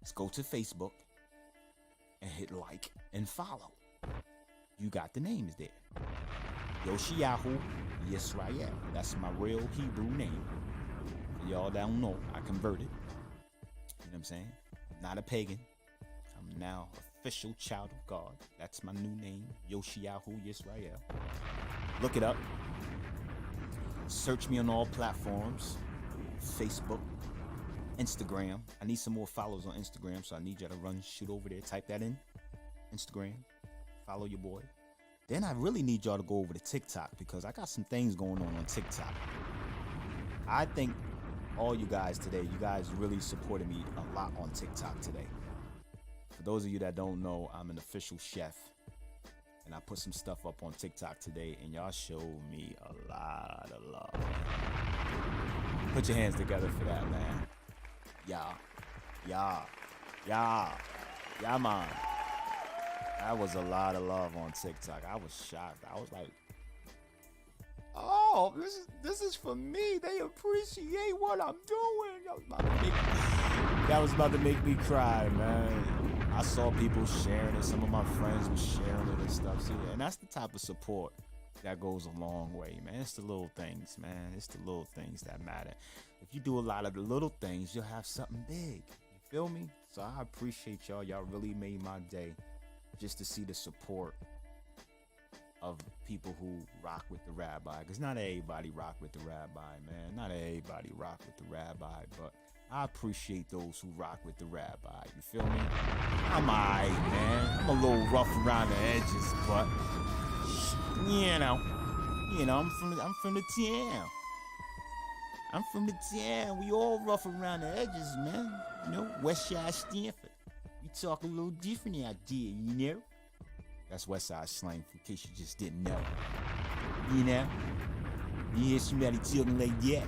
is go to Facebook and hit like and follow. You got the names there. Yoshiyahu Yisrael. That's my real Hebrew name. For y'all that don't know, I converted. You know what I'm saying? I'm not a pagan. I'm now official child of God. That's my new name, Yoshiyahu Yisrael. Look it up. Search me on all platforms. Facebook, Instagram. I need some more followers on Instagram, so I need y'all to shoot over there. Type that in. Instagram. Follow your boy. Then I really need y'all to go over to TikTok because I got some things going on TikTok. I think all you guys today, you guys really supported me a lot on TikTok today. For those of you that don't know, I'm an official chef. And I put some stuff up on TikTok today, and y'all showed me a lot of love. Put your hands together for that, man. Yeah, man. That was a lot of love on TikTok. I was shocked. I was like, oh, this is for me. They appreciate what I'm doing. That was about to make me cry, man. I saw people sharing it. Some of my friends were sharing it and stuff. See, and that's the type of support that goes a long way, man. It's the little things, man. It's the little things that matter. If you do a lot of the little things, you'll have something big. You feel me? So I appreciate y'all. Y'all really made my day. just to see the support of people who rock with the rabbi. Because not everybody rock with the rabbi, man. Not everybody rock with the rabbi, but I appreciate those who rock with the rabbi. You feel me? I'm alright, man. I'm a little rough around the edges, but you know, I'm from the town. I'm from the town. We all rough around the edges, man. You know, West Side Stanford. We talk a little different out there, you know? That's West Side slang, in case you just didn't know. You know? You hear somebody talking like that,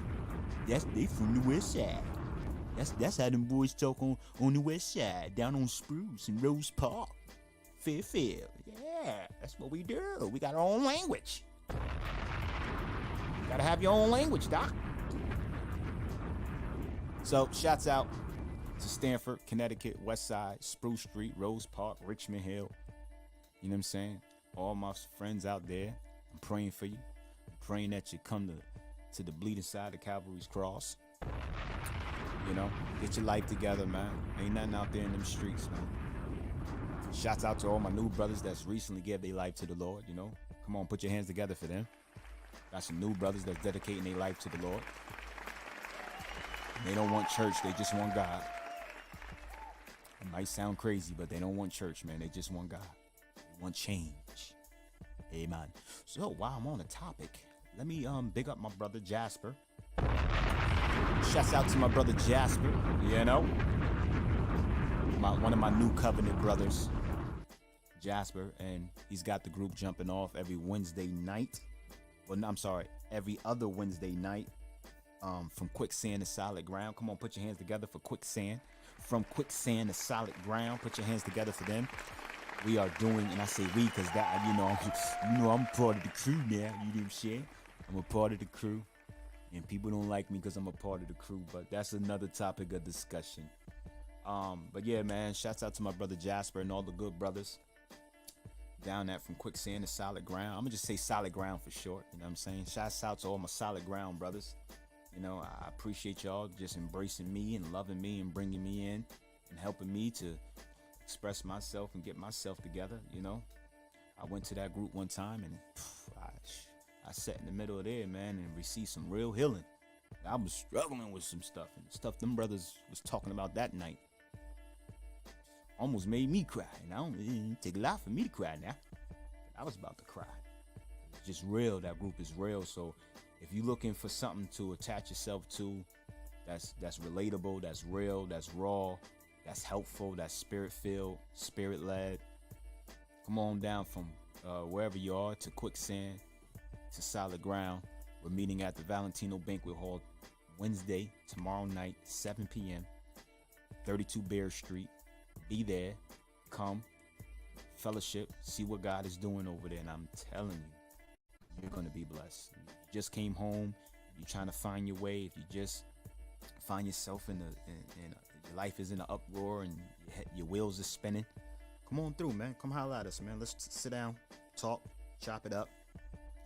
they from the West Side. That's how them boys talk on the West Side, down on Spruce and Rose Park, Fairfield. Yeah, that's what we do. We got our own language. Gotta have your own language, Doc. So, shouts out to Stanford, Connecticut, West Side, Spruce Street, Rose Park, Richmond Hill. You know what I'm saying? All my friends out there, I'm praying for you. I'm praying that you come to the bleeding side of Calvary's cross. You know, get your life together, man. Ain't nothing out there in them streets, man. Shouts out to all my new brothers that's recently gave their life to the Lord, you know. Come on, put your hands together for them. Got some new brothers that's dedicating their life to the Lord. They don't want church, they just want God. It might sound crazy, but they don't want church, man. They just want God. They want change. Amen. So while I'm on the topic, let me big up my brother Jasper. Shouts out to my brother Jasper, you know. One of my new covenant brothers, Jasper, and he's got the group jumping off every Wednesday night. Well, no, I'm sorry, every other Wednesday night. From quicksand to solid ground. Come on, put your hands together for quicksand. From quicksand to solid ground. Put your hands together for them. We are doing, and I say we because that, I'm part of the crew now. You know what I'm saying? I'm a part of the crew, and people don't like me because I'm a part of the crew. But that's another topic of discussion. But yeah, man, shouts out to my brother Jasper and all the good brothers down that from quicksand to solid ground. I'm gonna just say solid ground for short. You know what I'm saying? Shouts out to all my solid ground brothers. You know, I appreciate y'all just embracing me and loving me and bringing me in and helping me to express myself and get myself together, you know. I went to that group one time and I sat in the middle of there, man, and received some real healing. I was struggling with some stuff, and the stuff them brothers was talking about that night almost made me cry. It take a lot for me to cry now. I was about to cry. It's just real. That group is real. So if you're looking for something to attach yourself to, that's relatable, that's real, that's raw, that's helpful, that's spirit-filled, spirit-led, come on down from wherever you are to quicksand to solid ground. We're meeting at the Valentino Banquet Hall Wednesday, tomorrow night, 7 p.m., 32 Bear Street. Be there, come, fellowship, see what God is doing over there, and I'm telling you, you're going to be blessed. You just came home, you're trying to find your way, if you just find yourself in your life is in an uproar and your wheels are spinning, come on through, man. Come holler at us, man. Let's sit down, talk, chop it up.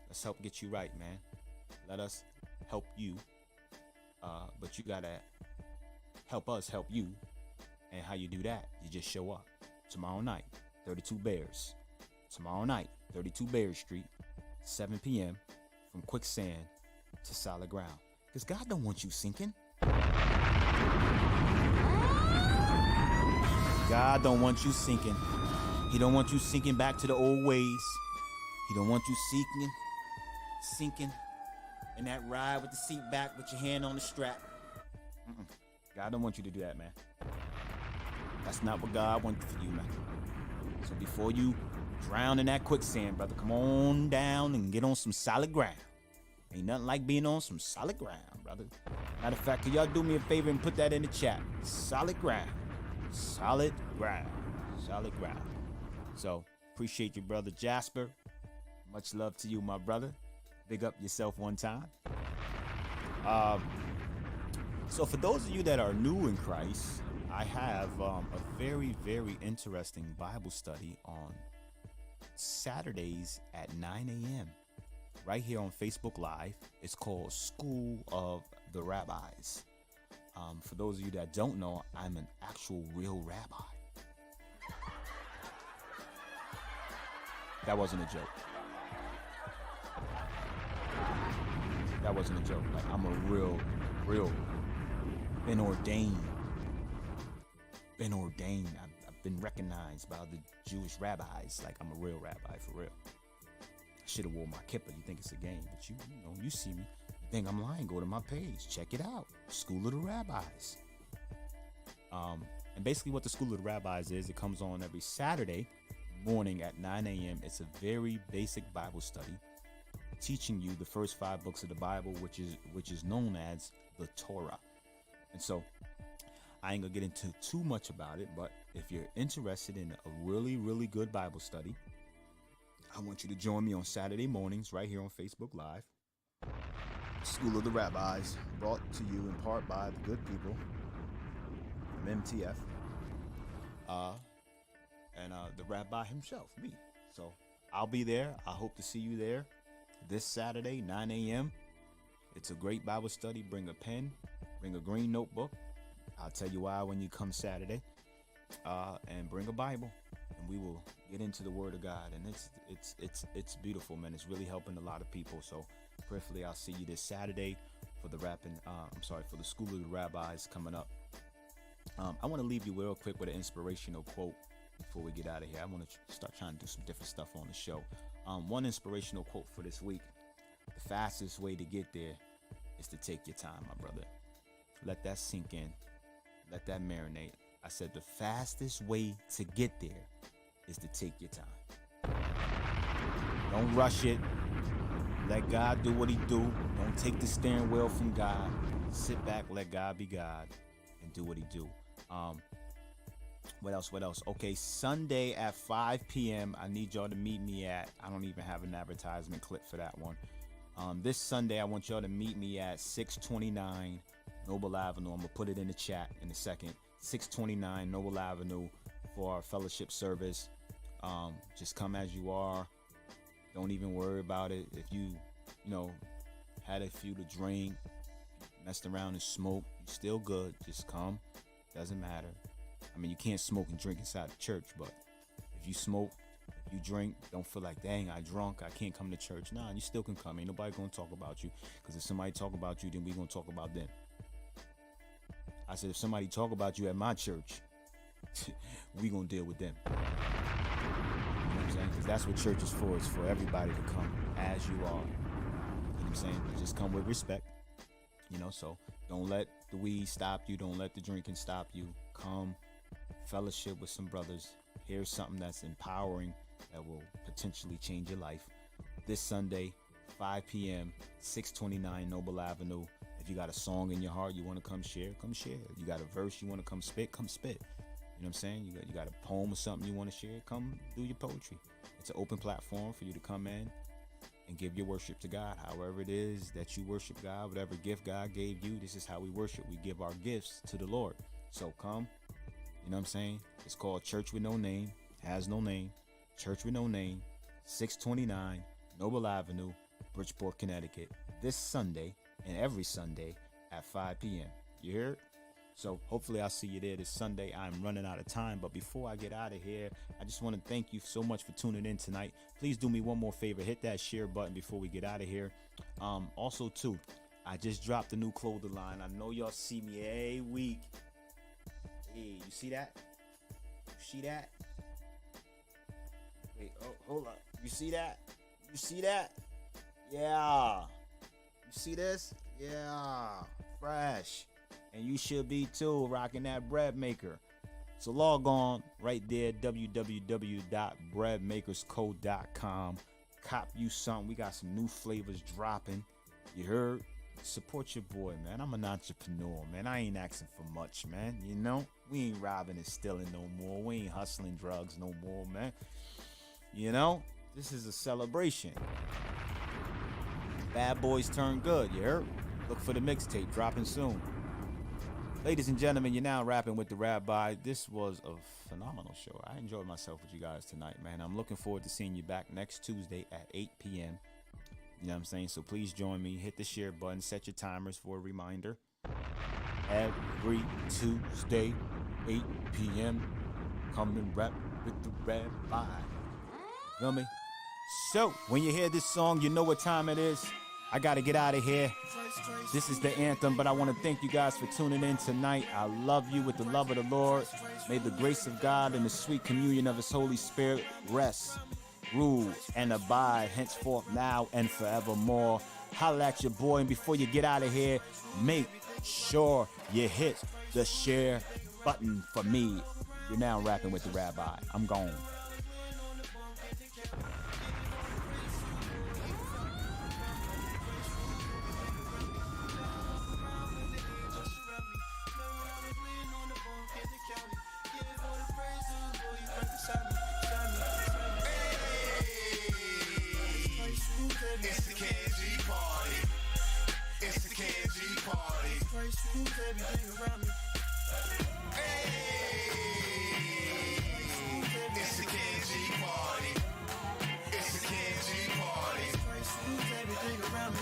Let's help get you right, man. Let us help you, but you got to help us help you. And how you do that, you just show up. Tomorrow night, 32 Bears. Tomorrow night, 32 Bear Street, 7 p.m. from quicksand to solid ground. Because God don't want you sinking. God don't want you sinking. He don't want you sinking back to the old ways. He don't want you sinking in that ride with the seat back with your hand on the strap. God don't want you to do that, man. That's not what God wants for you, man. So before you drown in that quicksand, brother, come on down and get on some solid ground. Ain't nothing like being on some solid ground, brother. Matter of fact, can y'all do me a favor and put that in the chat? Solid ground. Solid ground. Solid ground. So, appreciate you, brother Jasper. Much love to you, my brother. Big up yourself one time. So for those of you that are new in Christ, I have a very, very interesting Bible study on Saturdays at 9 a.m. right here on Facebook Live. It's called School of the Rabbis. For those of you that don't know, I'm an actual real rabbi. That wasn't a joke. That wasn't a joke. Like, I'm a real, been ordained. I've been recognized by the Jewish rabbis. Like, I'm a real rabbi, for real. I should have wore my kippah. You think it's a game, but you know, you see me. You think I'm lying, go to my page. Check it out. School of the Rabbis. And basically what the School of the Rabbis is, it comes on every Saturday morning at 9 a.m. It's a very basic Bible study, teaching you the first 5 books of the Bible, which is known as the Torah. And so I ain't gonna get into too much about it, but if you're interested in a really, really good Bible study, I want you to join me on Saturday mornings right here on Facebook Live. School of the Rabbis, brought to you in part by the good people from MTF, and the Rabbi himself, me. So I'll be there. I hope to see you there this Saturday, 9 a.m. It's a great Bible study. Bring a pen, bring a green notebook. I'll tell you why when you come Saturday. And bring a Bible, and we will get into the Word of God. And it's beautiful, man. It's really helping a lot of people. So prayerfully, I'll see you this Saturday for the for the School of the Rabbis coming up. I want to leave you real quick with an inspirational quote before we get out of here. I want to start trying to do some different stuff on the show. One inspirational quote for this week: the fastest way to get there is to take your time, my brother. Let that sink in. Let that marinate. I said the fastest way to get there is to take your time. Don't rush it. Let God do what he do. Don't take the steering wheel from God. Sit back, let God be God, and do what he do. What else? Okay, Sunday at 5 p.m. I need y'all to meet me at, I don't even have an advertisement clip for that one. This Sunday, I want y'all to meet me at 629 Noble Avenue. I'm going to put it in the chat in a second. 629 Noble Avenue for our fellowship service. Just come as you are. Don't even worry about it. If you had a few to drink, messed around and smoked, you're still good. Just come. Doesn't matter. I mean, you can't smoke and drink inside the church, but if you smoke, if you drink, don't feel like, dang, I drunk, I can't come to church. Nah, you still can come. Ain't nobody gonna talk about you, because if somebody talk about you, then we gonna talk about them. I said, if somebody talk about you at my church, we gonna deal with them. You know what I'm saying? Because that's what church is for. It's for everybody to come as you are. You know what I'm saying? Just come with respect. So don't let the weed stop you. Don't let the drinking stop you. Come fellowship with some brothers. Here's something that's empowering that will potentially change your life. This Sunday, 5 p.m., 629 Noble Avenue. If you got a song in your heart you want to come share, come share. You got a verse you want to come spit, come spit. You know what I'm saying? You got a poem or something you want to share, come do your poetry. It's an open platform for you to come in and give your worship to God. However it is that you worship God, whatever gift God gave you, this is how we worship. We give our gifts to the Lord. So come, you know what I'm saying? It's called Church with No Name, has no name. Church with No Name, 629 Noble Avenue, Bridgeport, Connecticut. This Sunday and every Sunday at 5 p.m. You hear it? So hopefully I'll see you there this Sunday. I'm running out of time, but before I get out of here, I just want to thank you so much for tuning in tonight. Please do me one more favor. Hit that share button before we get out of here. Also, too, I just dropped a new clothing line. I know y'all see me every week. Hey, you see that? You see that? Wait, oh, hold up. You see that? You see that? Yeah. You see this? Yeah. Fresh. And you should be too, rocking that bread maker. So log on right there, www.breadmakersco.com. Cop you something. We got some new flavors dropping. You heard? Support your boy, man. I'm an entrepreneur, man. I ain't asking for much, man. We ain't robbing and stealing no more. We ain't hustling drugs no more, man. This is a celebration. Bad boys turn good, you heard? Look for the mixtape dropping soon. Ladies and gentlemen, you're now rapping with the Rabbi. This was a phenomenal show. I enjoyed myself with you guys tonight, man. I'm looking forward to seeing you back next Tuesday at 8 p.m. You know what I'm saying? So please join me. Hit the share button. Set your timers for a reminder. Every Tuesday, 8 p.m. Come and rap with the Rabbi. Feel me? So, when you hear this song, you know what time it is. I gotta get out of here. This is the anthem, but I want to thank you guys for tuning in tonight. I love you with the love of the Lord. May the grace of God and the sweet communion of His Holy Spirit rest, rule, and abide henceforth, now, and forevermore. Holla at your boy, and before you get out of here, make sure you hit the share button for me. You're now rapping with the Rabbi. I'm gone. It's the KG party. It's the KG party. Everything around me. It's the KG party. It's the KG party. Everything around me.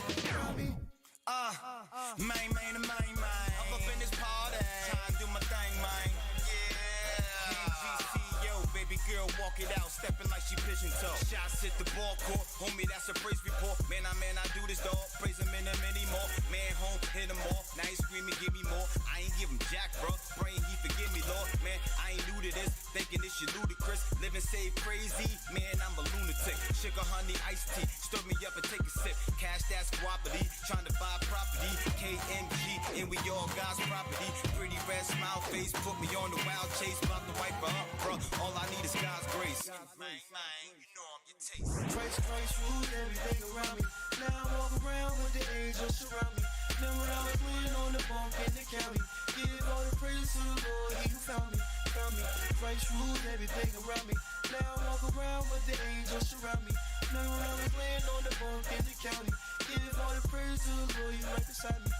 Main. I'm up in this party. Time to do my thing, man. Yeah. KG baby girl, walk it out, stepping like she pigeon toe. Shots hit the ball court, homie, that's a praise report. Man, I do this, dog. Praise him in a many more. Man, home, hit him all. Now he screaming, give me more. I ain't give him jack, bro. Brain, he forgive me, Lord. Man, I ain't new to this. Thinking this shit ludicrous. Living safe crazy. Man, I'm a lunatic. Sugar, honey, iced tea. Stir me up and take a sip. Cash that squabbity. Trying to buy property. KMG, and we all God's property. Pretty red smile face. Put me on the wild chase. About to wipe her up, bro. All I need is God's grace. You know I'm your taste. Christ rules everything around me. Now I walk around with the angels surround me. Then when I was laying on the bunk in the county, give all the praise to the Lord, He who found me. Christ rules everything around me. Now I walk around with the angels surround me. Then when I was laying on the bunk in the county, give all the praise to the Lord, He right beside me.